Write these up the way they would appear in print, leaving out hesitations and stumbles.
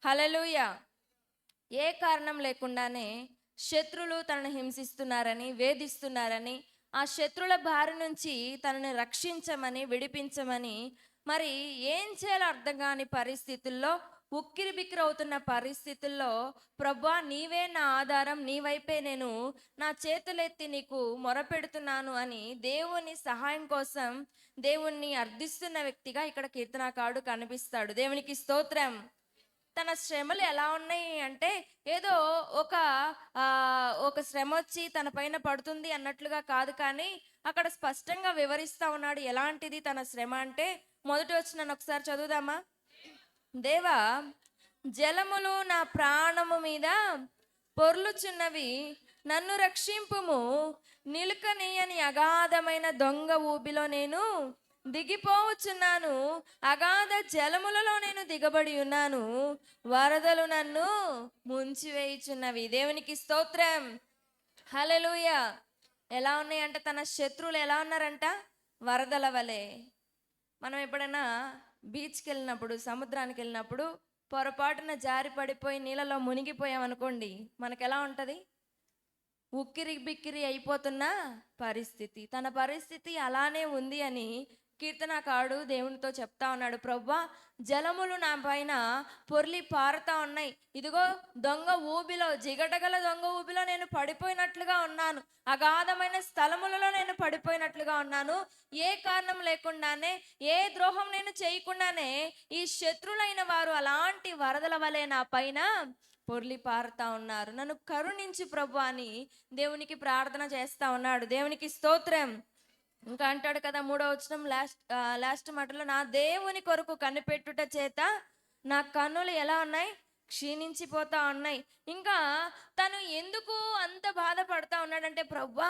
హల్లెలూయా. ఏ కారణం లేకుండానే శత్రులు తనను హింసిస్తున్నారని, వేధిస్తున్నారని, ఆ శత్రుల బారి నుంచి తనని రక్షించమని, విడిపించమని, మరి ఏం చేయాలో అర్థం కాని పరిస్థితుల్లో, ఉక్కిరిబిక్కిరి అవుతున్న పరిస్థితుల్లో, ప్రభువా నీవే నా ఆధారం, నీ వైపే నేను నా చేతులెత్తి నీకు మొరపెడుతున్నాను అని దేవుని సహాయం కోసం దేవుణ్ణి అర్థిస్తున్న వ్యక్తిగా ఇక్కడ కీర్తనాకారుడు కనిపిస్తాడు. దేవునికి స్తోత్రం. తన శ్రమలు ఎలా ఉన్నాయి అంటే, ఏదో ఒక ఒక శ్రమ వచ్చి తన పైన పడుతుంది అన్నట్లుగా కాదు, కానీ అక్కడ స్పష్టంగా వివరిస్తా ఉన్నాడు ఎలాంటిది తన శ్రమ అంటే. మొదటి వచనాన్ని ఒకసారి చదువుదామా? దేవా, జలములు నా ప్రాణము మీద పొర్లుచున్నవి, నన్ను రక్షింపుము. నిలుకనీయని అగాధమైన దొంగ ఊబిలో నేను దిగిపోవచ్చున్నాను. అగాధ జలములలో నేను దిగబడి ఉన్నాను. వరదలు నన్ను ముంచివేయుచున్నవి. దేవునికి స్తోత్రం. హల్లెలూయా. ఎలా ఉన్నాయంట తన శత్రువులు? ఎలా ఉన్నారంట? వరదల వలె. మనం ఎప్పుడైనా బీచ్కి వెళ్ళినప్పుడు, సముద్రానికి వెళ్ళినప్పుడు పొరపాటున జారి పడిపోయి నీళ్ళలో మునిగిపోయామనుకోండి, మనకు ఎలా ఉంటుంది? ఉక్కిరి బిక్కిరి అయిపోతున్న పరిస్థితి. తన పరిస్థితి అలానే ఉంది అని కీర్తనకారుడు దేవునితో చెప్తా ఉన్నాడు. ప్రభువా, జలములు నా పైన పొర్లి పారుతా ఉన్నాయి. ఇదిగో దొంగ ఊబిలో, జిగటగల దొంగ ఊబిలో నేను పడిపోయినట్లుగా ఉన్నాను. అగాధమైన స్థలములలో నేను పడిపోయినట్లుగా ఉన్నాను. ఏ కారణం లేకుండానే, ఏ ద్రోహం నేను చేయకుండానే ఈ శత్రులైన వారు అలాంటి వరదల వలె నా పైన పొర్లి పారుతా ఉన్నారు. నన్ను కరుణించి ప్రభు అని దేవునికి ప్రార్థన చేస్తా ఉన్నాడు. దేవునికి స్తోత్రం. ఇంకా అంటాడు కదా, 3వ వచనం లాస్ట్ మాటలో, నా దేవుని కొరకు కనిపెట్టుట చేత నా కన్నులు ఎలా ఉన్నాయి? క్షీణించిపోతా ఉన్నాయి. ఇంకా తను ఎందుకు అంత బాధపడతా ఉన్నాడంటే, ప్రభువా,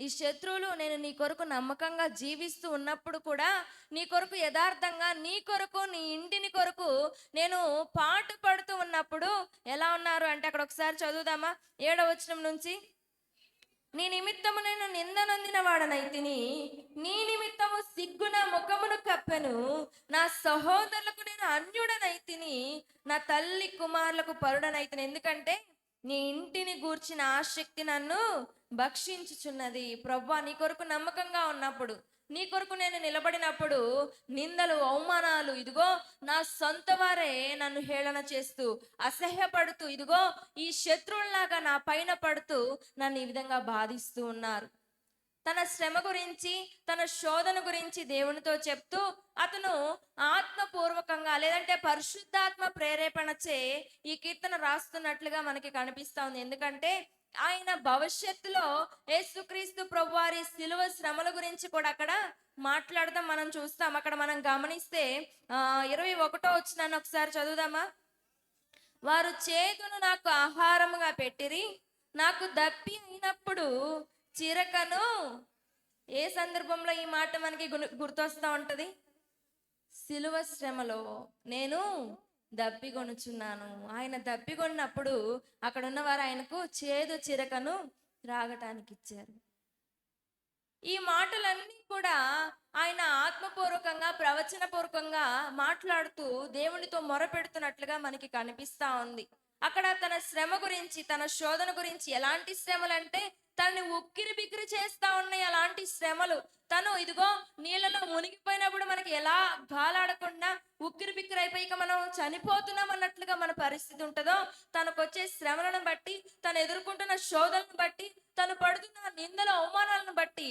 ఈ శత్రువులు నేను నీ కొరకు నమ్మకంగా జీవిస్తూ ఉన్నప్పుడు కూడా, నీ కొరకు యథార్థంగా, నీ కొరకు, నీ ఇంటిని కొరకు నేను పాటు పడుతూ ఉన్నప్పుడు ఎలా ఉన్నారు అంటే, అక్కడ ఒకసారి చదువుదామా? 7వ వచనం నుంచి. నీ నిమిత్తము నేను నిందనొందిన వాడనైతిని, నీ నిమిత్తము సిగ్గున ముఖమును కప్పెను. నా సహోదరులకు నేను అన్యుడనైతిని, నా తల్లి కుమారులకు పరుడనైతిని. ఎందుకంటే నీ ఇంటిని గూర్చిన ఆసక్తి నన్ను భక్షించుచున్నది. ప్రభువా, నీ కొరకు నమ్మకంగా ఉన్నప్పుడు, నీ కొరకు నేను నిలబడినప్పుడు నిందలు, అవమానాలు, ఇదిగో నా సొంత వారే నన్ను హేళన చేస్తూ, అసహ్యపడుతూ, ఇదిగో ఈ శత్రువుల్లాగా నా పైన పడుతూ నన్ను ఈ విధంగా బాధిస్తూ ఉన్నారు. తన శ్రమ గురించి, తన శోధన గురించి దేవునితో చెప్తూ, అతను ఆత్మపూర్వకంగా, లేదంటే పరిశుద్ధాత్మ ప్రేరేపణచే ఈ కీర్తన రాస్తున్నట్లుగా మనకి కనిపిస్తా ఉంది. ఎందుకంటే ఆయన భవిష్యత్తులో యేసుక్రీస్తు ప్రభువారి శిలువ శ్రమల గురించి కూడా అక్కడ మాట్లాడదాం మనం చూస్తాం. అక్కడ మనం గమనిస్తే 21వ వచనాన్ని ఒకసారి చదువుదామా? వారు చేదును నాకు ఆహారముగా పెట్టిరి, నాకు దప్పి అయినప్పుడు చిరకను. ఏ సందర్భంలో ఈ మాట మనకి గుర్తొస్తా ఉంటది? శిలువ శ్రమలో నేను దప్పిగొనుచున్నాను. ఆయన దప్పిగొన్నప్పుడు అక్కడ ఉన్నవారు ఆయనకు చేదు చిరకను త్రాగటానికి ఇచ్చారు. ఈ మాటలన్నీ కూడా ఆయన ఆత్మపూర్వకంగా, ప్రవచనపూర్వకంగా మాట్లాడుతూ దేవునితో మొరపెడుతున్నట్లుగా మనకి కనిపిస్తా ఉంది. అక్కడ తన శ్రమ గురించి, తన శోధన గురించి, ఎలాంటి శ్రమలు అంటే తనని ఉక్కిరి బిక్కిరి చేస్తా ఉన్నాయి అలాంటి శ్రమలు. తను ఇదిగో నీళ్ళలో మునిగిపోయినప్పుడు మనకి ఎలా గాలాడకుండా ఉక్కిరి బిక్కిరి అయిపోయి ఇక మనం చనిపోతున్నాం అన్నట్లుగా మన పరిస్థితి ఉంటుందో, తనకు వచ్చే శ్రమలను బట్టి, తను ఎదుర్కొంటున్న శోధనను బట్టి, తను పడుతున్న నిందల అవమానాలను బట్టి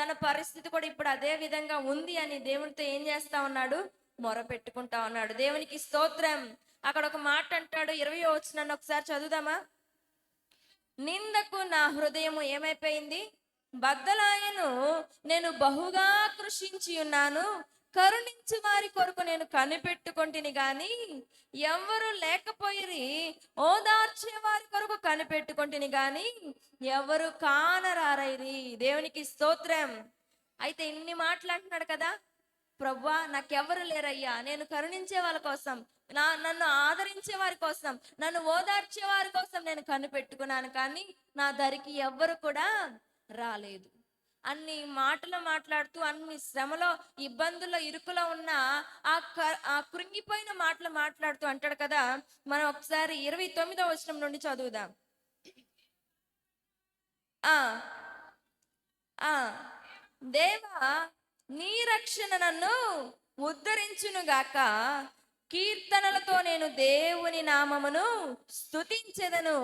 తన పరిస్థితి కూడా ఇప్పుడు అదే విధంగా ఉంది అని దేవునితో ఏం చేస్తా ఉన్నాడు? మొరపెట్టుకుంటా ఉన్నాడు. దేవునికి స్తోత్రం. అక్కడ ఒక మాట అంటాడు, 20వ వచనాన్ని ఒకసారి చదువుదామా? నిందకు నా హృదయము ఏమైపోయింది? బద్దలాయను. నేను బహుగా కృషించి ఉన్నాను. కరుణించి వారి కొరకు నేను కనిపెట్టుకొంటిని గాని ఎవరు లేకపోయిరి. ఓదార్చే వారి కొరకు కనిపెట్టుకొంటిని గాని ఎవరు కానరారైరి. దేవునికి స్తోత్రం. అయితే ఇన్ని మాటలు అంటున్నాడు కదా, ప్రభువా నాకెవరు లేరయ్యా, నేను కరుణించే వాళ్ళ కోసం, నన్ను ఆదరించే వారి కోసం, నన్ను ఓదార్చే వారి కోసం నేను కనిపెట్టుకున్నాను, కానీ నా దరికి ఎవ్వరు కూడా రాలేదు. అన్ని మాటలు మాట్లాడుతూ అన్ని శ్రమలో, ఇబ్బందుల్లో, ఇరుకులో ఉన్న ఆ కృంగిపోయిన మాటలు మాట్లాడుతూ అంటాడు కదా. మనం ఒకసారి 29వ వచనం నుండి చదువుదాం. ఆ ఆ దేవా, నీ రక్షణ నన్ను ఉద్ధరించునుగాక. కీర్తనలతో నేను దేవుని నామమును స్తుతించెదను.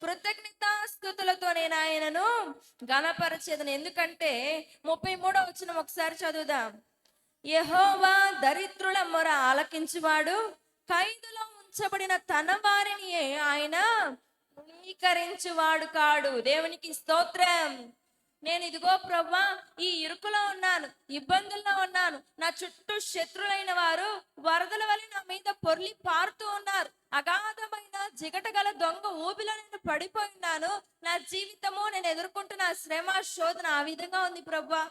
కృతజ్ఞతాస్తుతులతో నేను ఆయనను గణపరచెదను. ఎందుకంటే 33వ వచనం ఒకసారి చదువుదాం. యెహోవా దరిద్రుల మొర ఆలకించువాడు, ఖైదులో ఉంచబడిన తన వారిని ఆయన తృణీకరించువాడు కాడు. దేవునికి స్తోత్రం. నేను ఇదిగో ప్రభా, ఈ ఇరుకులో ఉన్నాను, ఇబ్బందుల్లో ఉన్నాను. నా చుట్టూ శత్రులైన వారు వరదల వలె నా మీద పొర్లి పారుతూ ఉన్నారు. అగాధమైన జిగటగల దొంగ ఊబిలో నేను పడిపోయినాను. నా జీవితము, నేను ఎదుర్కొంటున్న శ్రమ, శోధన ఆ విధంగా ఉంది ప్రభా.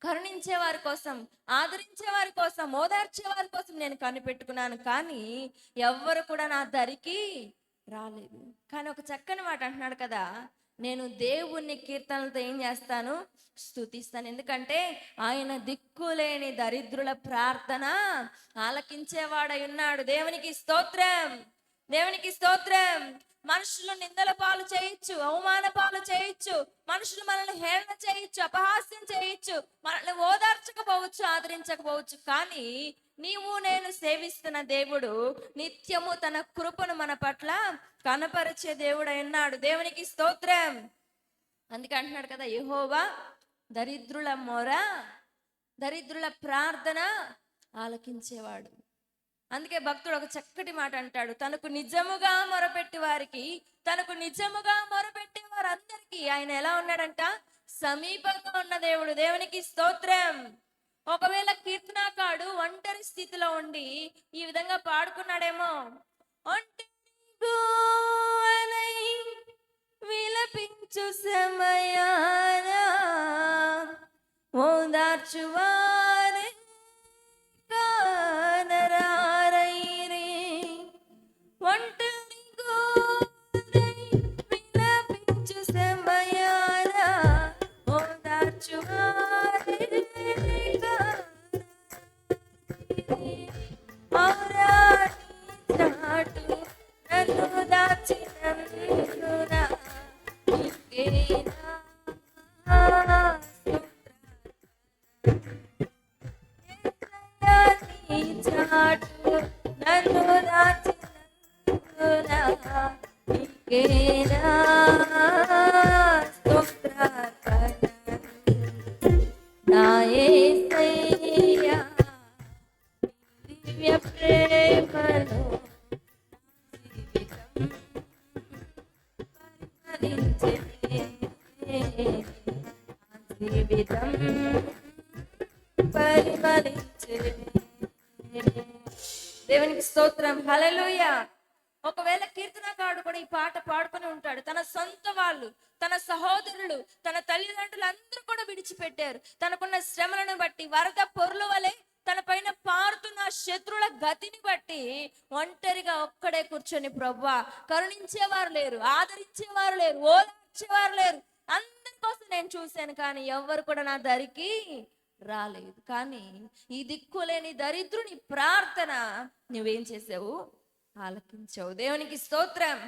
కరుణించే వారి కోసం, ఆదరించే వారి కోసం, ఓదార్చే వారి కోసం నేను కనిపెట్టుకున్నాను, కానీ ఎవ్వరు కూడా నా దరికి రాలేదు. కానీ ఒక చక్కని మాట అంటున్నాడు కదా, నేను దేవుణ్ణి కీర్తనలతో ఏం చేస్తాను? స్తుతిస్తాను. ఎందుకంటే ఆయన దిక్కులేని దరిద్రుల ప్రార్థన ఆలకించేవాడై ఉన్నాడు. దేవునికి స్తోత్రం, దేవునికి స్తోత్రం. మనుషులు నిందల పాలు చేయొచ్చు, అవమాన పాలు చేయొచ్చు, మనుషులు మనల్ని హేళన చేయొచ్చు, అపహాస్యం చేయొచ్చు, మనల్ని ఓదార్చకపోవచ్చు, ఆదరించకపోవచ్చు, కానీ నీవు నేను సేవిస్తున్న దేవుడు నిత్యము తన కృపను మన పట్ల కనపరిచే దేవుడై ఉన్నాడు. దేవునికి స్తోత్రం. అందుకే అంటున్నాడు కదా, యెహోవా దరిద్రుల మొర, దరిద్రుల ప్రార్థన ఆలకించేవాడు. అందుకే భక్తుడు ఒక చక్కటి మాట అంటాడు, తనకు నిజముగా మొరపెట్టి వారికి, తనకు నిజముగా మొరపెట్టే వారందరికీ ఆయన ఎలా ఉన్నాడంట? సమీపంగా ఉన్న దేవుడు. దేవునికి స్తోత్రం. ఒకవేళ కీర్తనాకాడు ఒంటరి స్థితిలో ఉండి ఈ విధంగా పాడుకున్నాడేమో, విలపించు సమయాన ఓదార్చువారే కానరారైరే, ఒంటరిగా విలపించు సమయాన ఓదార్చువారే చాటు నన్ను దాచినందున చాటు నన్ను దాచినందున నా యేసయ్యా దివ్య ప్రేమలో జీవితం పరిమళించే. దేవునికి స్తోత్రం, హల్లెలూయా. ఒకవేళ కీర్తనకారుడు కూడా ఈ పాట పాడుకొని ఉంటాడు. తన సొంత వాళ్ళు, తన సహోదరులు, తన తల్లిదండ్రులు అందరూ కూడా విడిచిపెట్టారు. తనకున్న శ్రమలను బట్టి, వరద పొర్ల వలె తన పైన పారుతున్న శత్రువుల గతిని బట్టి ఒంటరిగా ఒక్కడే కూర్చొని, ప్రభువా కరుణించేవారు లేరు, ఆదరించేవారు లేరు, ఓదార్చేవారు లేరు, అందరి కోసం నేను చూశాను, కానీ ఎవ్వరు కూడా నా దరికి రాలేదు. కానీ ఈ దిక్కులేని దరిద్రుని ప్రార్థన నువ్వేం చేసావు? ఆలకించావు. దేవునికి స్తోత్రం,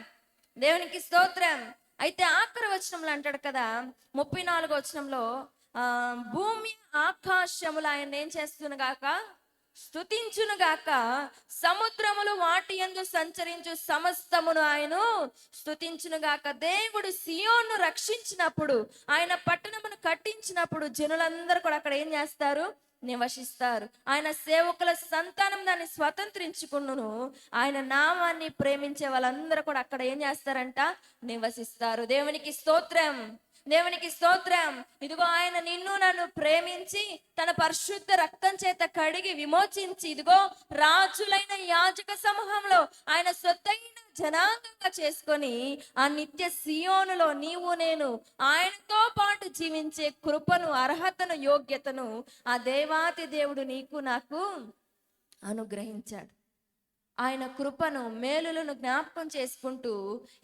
దేవునికి స్తోత్రం. అయితే ఆఖరి వచనంలో అంటాడు కదా, 34వ వచనంలో, భూమి ఆకాశములు ఆయన ఏం చేస్తును గాక? స్తుతించును గాక. సముద్రములు వాటి యందు సంచరించు సమస్తమును ఆయన స్తుతించును గాక. దేవుడు సియోను రక్షించినప్పుడు, ఆయన పట్టణమును కట్టించినప్పుడు జనులందరూ కూడా అక్కడ ఏం చేస్తారు? నివసిస్తారు. ఆయన సేవకుల సంతానం దాన్ని స్వతంత్రించుకును. ఆయన నామాన్ని ప్రేమించే వాళ్ళందరూ కూడా అక్కడ ఏం చేస్తారంట? నివసిస్తారు. దేవునికి స్తోత్రం, దేవునికి స్తోత్రం. ఇదిగో ఆయన నిన్ను నన్ను ప్రేమించి తన పరిశుద్ధ రక్తం చేత కడిగి విమోచించి, ఇదిగో రాజులైన యాజక సమూహంలో ఆయన సొత్తైన జనాంగంగా చేసుకొని ఆ నిత్య సియోనులో నీవు నేను ఆయనతో పాటు జీవించే కృపను, అర్హతను, యోగ్యతను ఆ దేవాతి దేవుడు నీకు నాకు అనుగ్రహించాడు. ఆయన కృపను మేలులను జ్ఞాపకం చేసుకుంటూ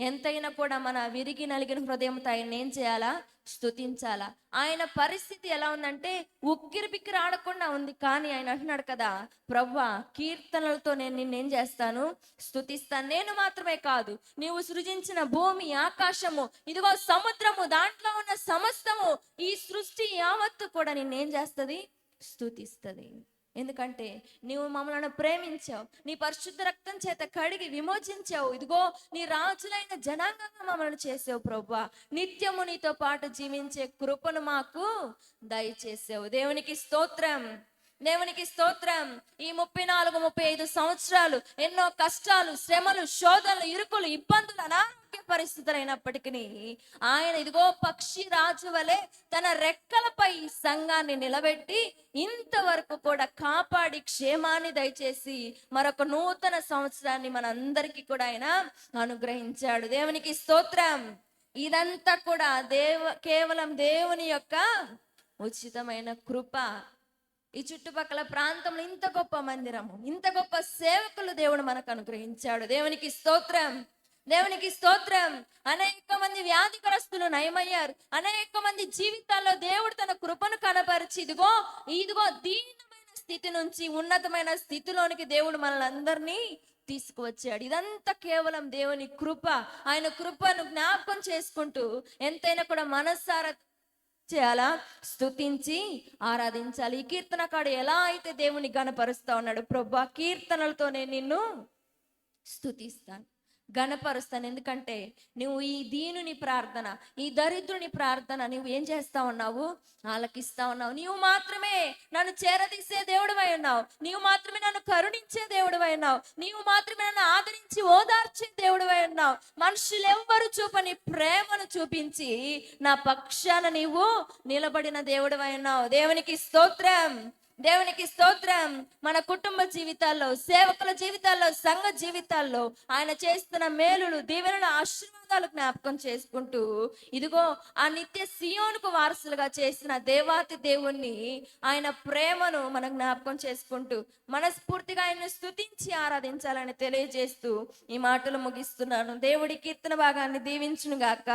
ఎంతైనా కూడా మన విరిగి నలిగిన హృదయంతో ఆయన ఏం చేయాలా? స్తుతించాలా. ఆయన పరిస్థితి ఎలా ఉందంటే ఉక్కిరి బిక్కిరి ఆడకుండా ఉంది. కానీ ఆయన అంటున్నాడు కదా, ప్రవ్వా కీర్తనలతో నేను నిన్నేం చేస్తాను? స్తుతిస్తాను. నేను మాత్రమే కాదు, నీవు సృజించిన భూమి, ఆకాశము, ఇదిగో సముద్రము, దాంట్లో ఉన్న సమస్తము, ఈ సృష్టి యావత్తు కూడా నిన్నేం చేస్తుంది? స్తుతిస్తుంది. ఎందుకంటే నీవు మమ్మల్ని ప్రేమించావు, నీ పరిశుద్ధ రక్తం చేత కడిగి విమోచించావు. ఇదిగో నీ రాజులైన జనాంగంగా మమ్మల్ని చేసావు ప్రభువా. నిత్యము నీతో పాటు జీవించే కృపను మాకు దయచేసావు. దేవునికి స్తోత్రం, దేవునికి స్తోత్రం. ఈ 34-35 సంవత్సరాలు ఎన్నో కష్టాలు, శ్రమలు, శోధనలు, ఇరుకులు, ఇబ్బందులు, అనారోగ్య పరిస్థితులు అయినప్పటికీ ఆయన ఇదిగో పక్షి రాజు వలె తన రెక్కలపై సంఘాన్ని నిలబెట్టి ఇంతవరకు కూడా కాపాడి క్షేమాన్ని దయచేసి మరొక నూతన సంవత్సరాన్ని మనందరికీ కూడా ఆయన అనుగ్రహించాడు. దేవునికి స్తోత్రం. ఇదంతా కూడా కేవలం దేవుని యొక్క ఉచితమైన కృప. ఈ చుట్టుపక్కల ప్రాంతంలో ఇంత గొప్ప మందిరము, ఇంత గొప్ప సేవకులు దేవుడు మనకు అనుగ్రహించాడు. దేవునికి స్తోత్రం, దేవునికి స్తోత్రం. అనేక మంది వ్యాధిగ్రస్తులు నయమయ్యారు. అనేక మంది జీవితాల్లో దేవుడు తన కృపను కనపరిచి ఇదిగో దీనమైన స్థితి నుంచి ఉన్నతమైన స్థితిలోనికి దేవుడు మనల్ని అందరినీ తీసుకువచ్చాడు. ఇదంతా కేవలం దేవుని కృప. ఆయన కృపను జ్ఞాపకం చేసుకుంటూ ఎంతైనా కూడా మనస్సారా చేయాలా? స్తుతించి ఆరాధించాలి. ఈ కీర్తనకాడు ఎలా అయితే దేవుని గణపరుస్తా ఉన్నాడు, ప్రభువా కీర్తనలతోనే నిన్ను స్తుతిస్తాను, గణపరుస్తాను. ఎందుకంటే నువ్వు ఈ దీనుని ప్రార్థన, ఈ దరిద్రుని ప్రార్థన నువ్వు ఏం చేస్తా ఉన్నావు? ఆలకిస్తా ఉన్నావు. నీవు మాత్రమే నన్ను చేరదీసే దేవుడివై ఉన్నావు. నీవు మాత్రమే నన్ను కరుణించే దేవుడివై ఉన్నావు. నీవు మాత్రమే నన్ను ఆదరించి ఓదార్చే దేవుడివై ఉన్నావు. మనుషులు ఎవ్వరు చూపని ప్రేమను చూపించి నా పక్షాన నీవు నిలబడిన దేవుడివై ఉన్నావు. దేవునికి స్తోత్రం, దేవునికి స్తోత్రం. మన కుటుంబ జీవితాల్లో, సేవకుల జీవితాల్లో, సంఘ జీవితాల్లో ఆయన చేస్తున్న మేలులు, దీవెనలు, ఆశీర్వాదాలు జ్ఞాపకం చేసుకుంటూ ఇదిగో ఆ నిత్య సియోనుకు వారసులుగా చేసిన దేవాతి దేవుణ్ణి, ఆయన ప్రేమను మనం జ్ఞాపకం చేసుకుంటూ మనస్ఫూర్తిగా ఆయన్ని స్తుతించి ఆరాధించాలని తెలియజేస్తూ ఈ మాటలు ముగిస్తున్నాను. దేవుడి కీర్తన భాగాన్ని దీవించును గాక.